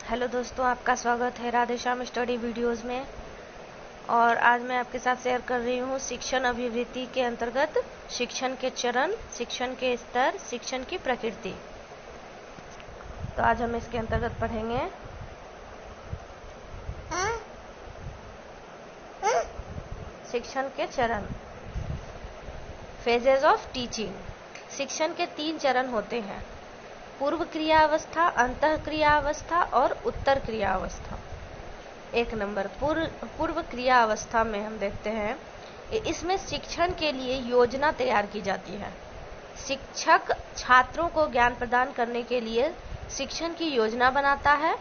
Hello दोस्तों, आपका स्वागत है राधेश्याम स्टडी वीडियोस में। और आज मैं आपके साथ शेयर कर रही हूँ शिक्षण अभिवृत्ति के अंतर्गत शिक्षण के चरण, शिक्षण के स्तर, शिक्षण की प्रकृति। तो आज हम इसके अंतर्गत पढ़ेंगे शिक्षण के चरण, फेजेस ऑफ टीचिंग। शिक्षण के 3 चरण होते हैं: पूर्व क्रिया अवस्था, अंतः क्रिया अवस्था और उत्तर क्रिया अवस्था। 1 नंबर पूर्व क्रिया अवस्था में हम देखते हैं, इसमें शिक्षण के लिए योजना तैयार की जाती है। शिक्षक छात्रों को ज्ञान प्रदान करने के लिए शिक्षण की योजना बनाता है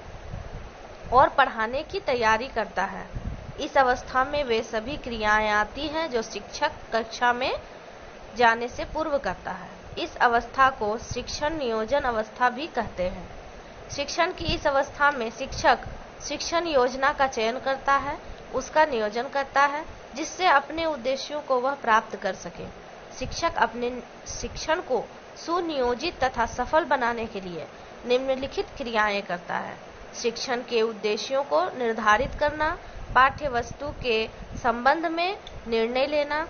और पढ़ाने की तैयारी करता है। इस अवस्था में वे सभी क्रियाएं आती हैं जो शिक्षक कक्षा में जाने से पूर्व करता है। इस अवस्था को शिक्षण नियोजन अवस्था भी कहते हैं। शिक्षण की इस अवस्था में शिक्षक शिक्षण योजना का चयन करता है, उसका नियोजन करता है, जिससे अपने उद्देश्यों को वह प्राप्त कर सके। शिक्षक अपने शिक्षण को सुनियोजित तथा सफल बनाने के लिए निम्नलिखित क्रियाएं करता है: शिक्षण के उद्देश्यों को निर्धारित करना, पाठ्य वस्तु के संबंध में निर्णय लेना,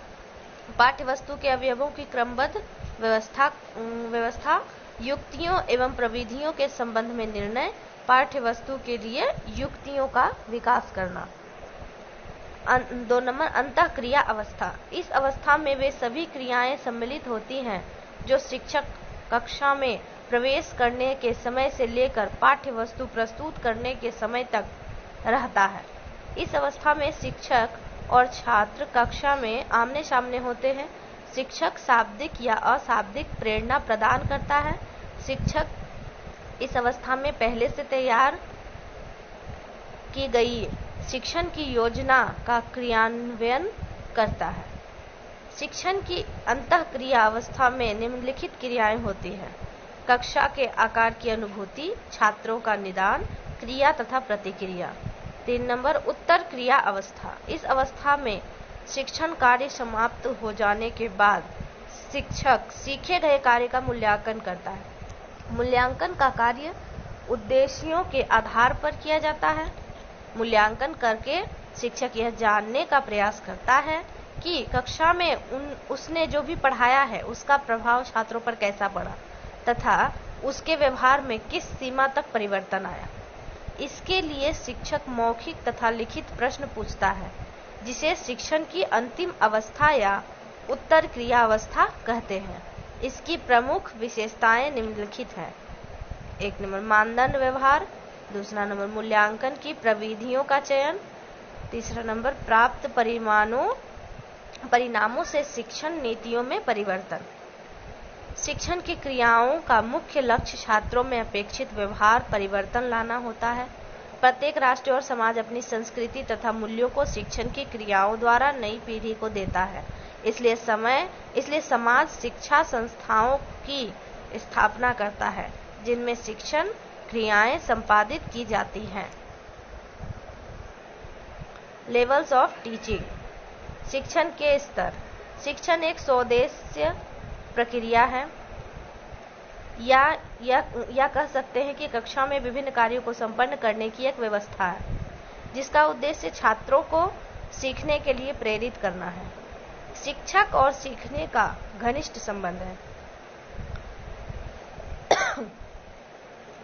पाठ्य वस्तु के अवयवों की क्रमबद्ध व्यवस्था, युक्तियों एवं प्रविधियों के संबंध में निर्णय, पाठ्य वस्तु के लिए युक्तियों का विकास करना। 2 नंबर अंतः क्रिया अवस्था। इस अवस्था में वे सभी क्रियाएं सम्मिलित होती हैं जो शिक्षक कक्षा में प्रवेश करने के समय से लेकर पाठ्य वस्तु प्रस्तुत करने के समय तक रहता है। इस अवस्था में शिक्षक और छात्र कक्षा में आमने सामने होते हैं। शिक्षक शाब्दिक या अशाब्दिक प्रेरणा प्रदान करता है। शिक्षक इस अवस्था में पहले से तैयार की गई शिक्षण की योजना का क्रियान्वयन करता है। शिक्षण की अंतः क्रिया अवस्था में निम्नलिखित क्रियाएं होती हैं: कक्षा के आकार की अनुभूति, छात्रों का निदान, क्रिया तथा प्रतिक्रिया। 3 नंबर उत्तर क्रिया अवस्था। इस अवस्था में शिक्षण कार्य समाप्त हो जाने के बाद शिक्षक सीखे गए कार्य का मूल्यांकन करता है। मूल्यांकन का कार्य उद्देश्यों के आधार पर किया जाता है। मूल्यांकन करके शिक्षक यह जानने का प्रयास करता है कि कक्षा में उसने जो भी पढ़ाया है उसका प्रभाव छात्रों पर कैसा पड़ा तथा उसके व्यवहार में किस सीमा तक परिवर्तन आया। इसके लिए शिक्षक मौखिक तथा लिखित प्रश्न पूछता है, जिसे शिक्षण की अंतिम अवस्था या उत्तर क्रिया अवस्था कहते हैं। इसकी प्रमुख विशेषताएं निम्नलिखित हैं: 1 नंबर मानदंड व्यवहार, 2 नंबर मूल्यांकन की प्रविधियों का चयन, 3 नंबर प्राप्त परिणामों से शिक्षण नीतियों में परिवर्तन। शिक्षण की क्रियाओं का मुख्य लक्ष्य छात्रों में अपेक्षित व्यवहार परिवर्तन लाना होता है। प्रत्येक राष्ट्र और समाज अपनी संस्कृति तथा मूल्यों को शिक्षण की क्रियाओं द्वारा नई पीढ़ी को देता है। इसलिए समाज शिक्षा संस्थाओं की स्थापना करता है जिनमें शिक्षण क्रियाएं संपादित की जाती हैं। Levels of teaching. शिक्षण के स्तर। शिक्षण एक स्वोद्देश्य प्रक्रिया है या कह सकते हैं कि कक्षा में विभिन्न कार्यों को संपन्न करने की एक व्यवस्था है, जिसका उद्देश्य छात्रों को सीखने के लिए प्रेरित करना है। शिक्षक और सीखने का घनिष्ठ संबंध है।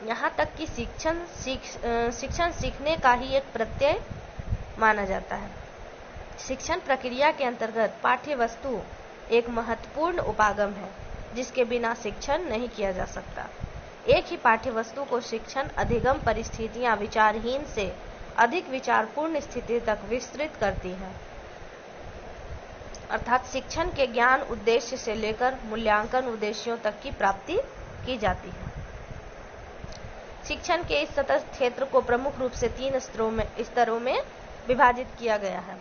यहाँ तक कि शिक्षण सीखने का ही एक प्रत्यय माना जाता है। शिक्षण प्रक्रिया के अंतर्गत पाठ्य वस्तु एक महत्वपूर्ण उपागम है, जिसके बिना शिक्षण नहीं किया जा सकता। एक ही पाठ्य वस्तु को शिक्षण अधिगम परिस्थितियां विचारहीन से अधिक विचारपूर्ण स्थिति तक विस्तृत करती हैं, अर्थात शिक्षण के ज्ञान उद्देश्य से लेकर मूल्यांकन उद्देश्यों तक की प्राप्ति की जाती है। शिक्षण के इस सतत क्षेत्र को प्रमुख रूप से 3 स्तरों में विभाजित किया गया है: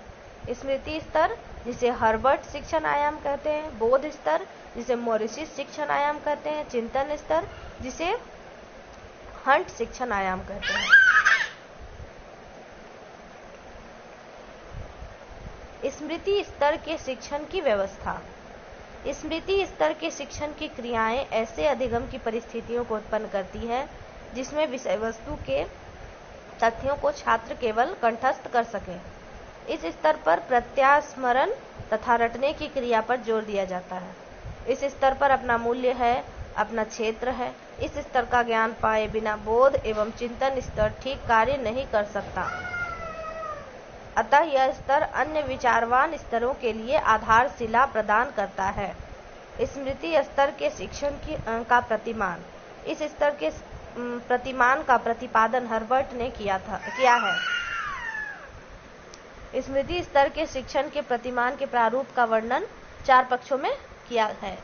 स्मृति स्तर, जिसे हर्बर्ट शिक्षण आयाम कहते हैं; बोध स्तर, जिसे मोरिसिस शिक्षण आयाम कहते हैं; चिंतन स्तर, जिसे हंट शिक्षण आयाम कहते हैं। स्मृति स्तर के शिक्षण की व्यवस्था। स्मृति स्तर के शिक्षण की क्रियाएं ऐसे अधिगम की परिस्थितियों को उत्पन्न करती है जिसमें विषय वस्तु के तथ्यों को छात्र केवल कंठस्थ कर सके। इस स्तर पर प्रत्यास्मरण तथा रटने की क्रिया पर जोर दिया जाता है। इस स्तर पर अपना मूल्य है, अपना क्षेत्र है। इस स्तर का ज्ञान पाए बिना बोध एवं चिंतन स्तर ठीक कार्य नहीं कर सकता। अतः यह स्तर अन्य विचारवान स्तरों के लिए आधारशिला प्रदान करता है। स्मृति स्तर के शिक्षण का प्रतिमान। इस स्तर के प्रतिमान का प्रतिपादन हर्बर्ट ने किया है। स्मृति स्तर के शिक्षण के प्रतिमान के प्रारूप का वर्णन 4 पक्षों में किया है।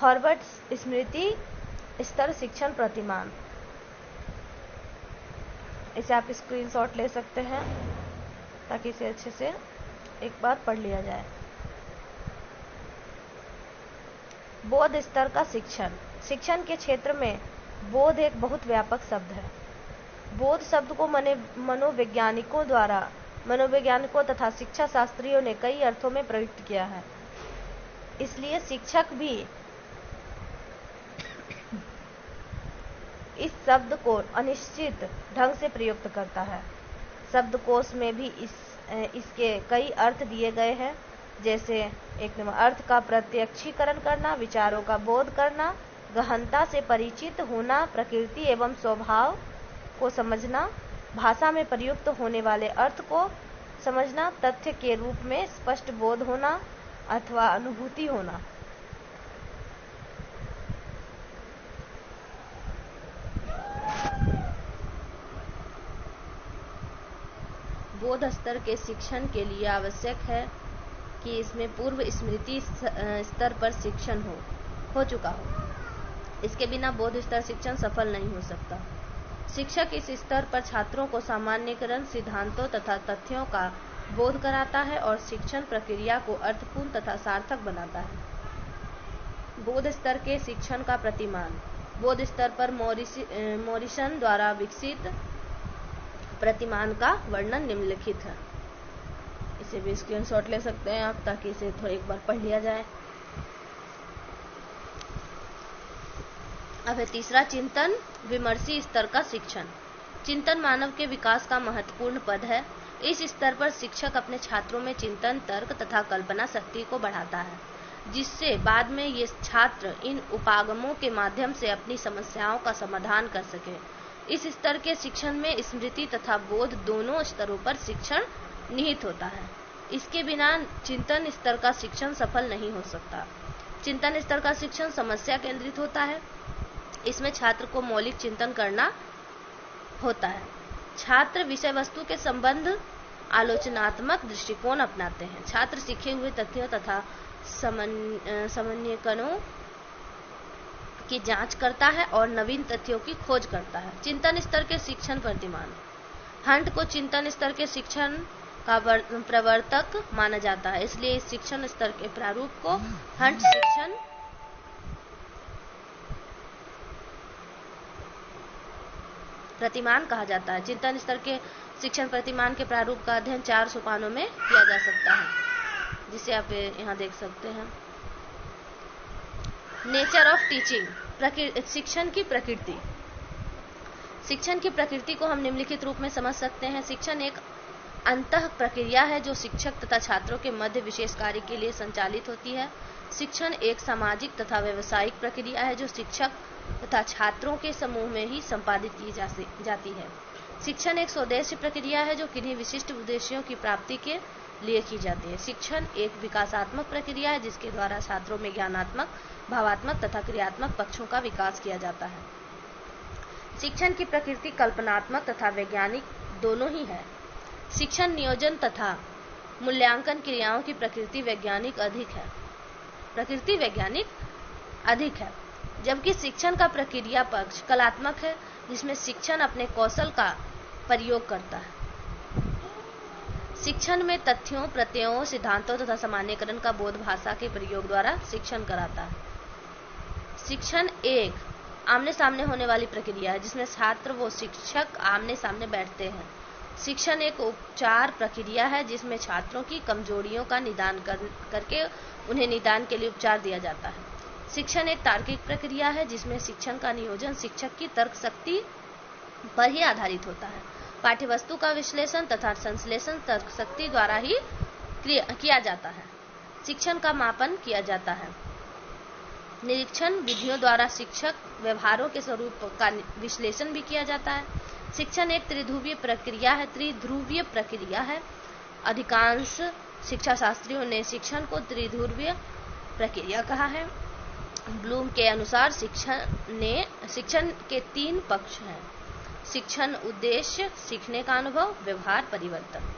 हर्बर्ट स्मृति स्तर शिक्षण प्रतिमान, इसे आप स्क्रीनशॉट ले सकते हैं ताकि इसे अच्छे से एक बार पढ़ लिया जाए। बोध स्तर का शिक्षण। शिक्षण के क्षेत्र में बोध एक बहुत व्यापक शब्द है। बोध शब्द को मनोवैज्ञानिकों तथा शिक्षा शास्त्रियों ने कई अर्थों में प्रयुक्त किया है। इसलिए शिक्षक भी इस शब्द को अनिश्चित ढंग से प्रयुक्त करता है। शब्दकोश में भी इसके कई अर्थ दिए गए हैं, जैसे 1 नंबर अर्थ का प्रत्यक्षीकरण करना, विचारों का बोध करना, गहनता से परिचित होना, प्रकृति एवं स्वभाव को समझना, भाषा में प्रयुक्त होने वाले अर्थ को समझना, तथ्य के रूप में स्पष्ट बोध होना अथवा अनुभूति होना। बोध स्तर के शिक्षण के लिए आवश्यक है कि इसमें पूर्व स्मृति स्तर पर शिक्षण हो चुका हो। इसके बिना बोध स्तर शिक्षण सफल नहीं हो सकता। शिक्षक इस स्तर पर छात्रों को सामान्यीकरण सिद्धांतों तथा तथ्यों का बोध कराता है और शिक्षण प्रक्रिया को अर्थपूर्ण तथा सार्थक बनाता है। बोध स्तर के शिक्षण का प्रतिमान। बोध स्तर पर मॉरिसन द्वारा विकसित प्रतिमान का वर्णन निम्नलिखित है। इसे भी स्क्रीनशॉट ले सकते हैं आप ताकि इसे थोड़ा एक बार पढ़ लिया जाए। अब है तीसरा, चिंतन विमर्शी स्तर का शिक्षण। चिंतन मानव के विकास का महत्वपूर्ण पद है। इस स्तर पर शिक्षक अपने छात्रों में चिंतन, तर्क तथा कल्पना शक्ति को बढ़ाता है, जिससे बाद में ये छात्र इन उपागमों के माध्यम से अपनी समस्याओं का समाधान कर सके। इस स्तर के शिक्षण में स्मृति तथा बोध दोनों स्तरों पर शिक्षण निहित होता है। इसके बिना चिंतन स्तर का शिक्षण सफल नहीं हो सकता। चिंतन स्तर का शिक्षण समस्या केंद्रित होता है। इसमें छात्र को मौलिक चिंतन करना होता है। छात्र विषय वस्तु के संबंध आलोचनात्मक दृष्टिकोण अपनाते हैं। छात्र सीखे हुए तथ्यों तथा समन्वयकों की जांच करता है और नवीन तथ्यों की खोज करता है। चिंतन स्तर के शिक्षण प्रतिमान। हंट को चिंतन स्तर के शिक्षण का प्रवर्तक माना जाता है, इसलिए इस शिक्षण स्तर के प्रारूप को हंट शिक्षण प्रतिमान कहा जाता है। चिंतन स्तर के शिक्षण प्रतिमान के प्रारूप का अध्ययन 4 सोपानों में किया जा सकता है, जिसे आप यहाँ देख सकते हैं। Nature of teaching. शिक्षण की प्रकृति। शिक्षण की प्रकृति को हम निम्नलिखित रूप में समझ सकते हैं। शिक्षण एक अंतः प्रक्रिया है जो शिक्षक तथा छात्रों के मध्य विशेष कार्य के लिए संचालित होती है। शिक्षण एक सामाजिक तथा व्यावसायिक प्रक्रिया है जो शिक्षक तथा छात्रों के समूह में ही संपादित की जाती है। शिक्षण एक स्वदेशी प्रक्रिया है जो किन्हीं विशिष्ट उद्देश्यों की प्राप्ति के लिए की जाती है। शिक्षण एक विकासात्मक प्रक्रिया है जिसके द्वारा छात्रों में ज्ञानात्मक, भावात्मक तथा क्रियात्मक पक्षों का विकास किया जाता है। शिक्षण की प्रकृति कल्पनात्मक तथा वैज्ञानिक दोनों ही है। शिक्षण नियोजन तथा मूल्यांकन क्रियाओं की प्रकृति वैज्ञानिक अधिक है, जबकि शिक्षण का प्रक्रिया पक्ष कलात्मक है, जिसमें शिक्षण अपने कौशल का प्रयोग करता है। शिक्षण में तथ्यों, प्रत्ययों, सिद्धांतों तथा सामान्यीकरण का बोध भाषा के प्रयोग द्वारा शिक्षण कराता है। शिक्षण एक आमने सामने होने वाली प्रक्रिया है जिसमें छात्र व शिक्षक आमने सामने बैठते हैं। शिक्षण एक उपचार प्रक्रिया है जिसमें छात्रों की कमजोरियों का निदान करके उन्हें निदान के लिए उपचार दिया जाता है। शिक्षण एक तार्किक प्रक्रिया है जिसमें शिक्षण का नियोजन शिक्षक की तर्क शक्ति पर ही आधारित होता है। पाठ्यवस्तु का विश्लेषण तथा संश्लेषण तर्कशक्ति द्वारा ही किया जाता है। शिक्षण का मापन किया जाता है। निरीक्षण विधियों द्वारा शिक्षक व्यवहारों के स्वरूप का विश्लेषण भी किया जाता है। शिक्षण एक त्रिध्रुवीय प्रक्रिया है। अधिकांश शिक्षा शास्त्रियों ने शिक्षण को त्रिध्रुवीय प्रक्रिया कहा है। ब्लूम के अनुसार शिक्षण के 3 पक्ष हैं: शिक्षण उद्देश्य, सीखने का अनुभव, व्यवहार परिवर्तन।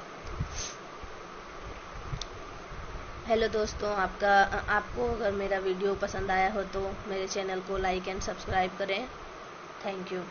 हेलो दोस्तों, आपको अगर मेरा वीडियो पसंद आया हो तो मेरे चैनल को लाइक एंड सब्सक्राइब करें। Thank you.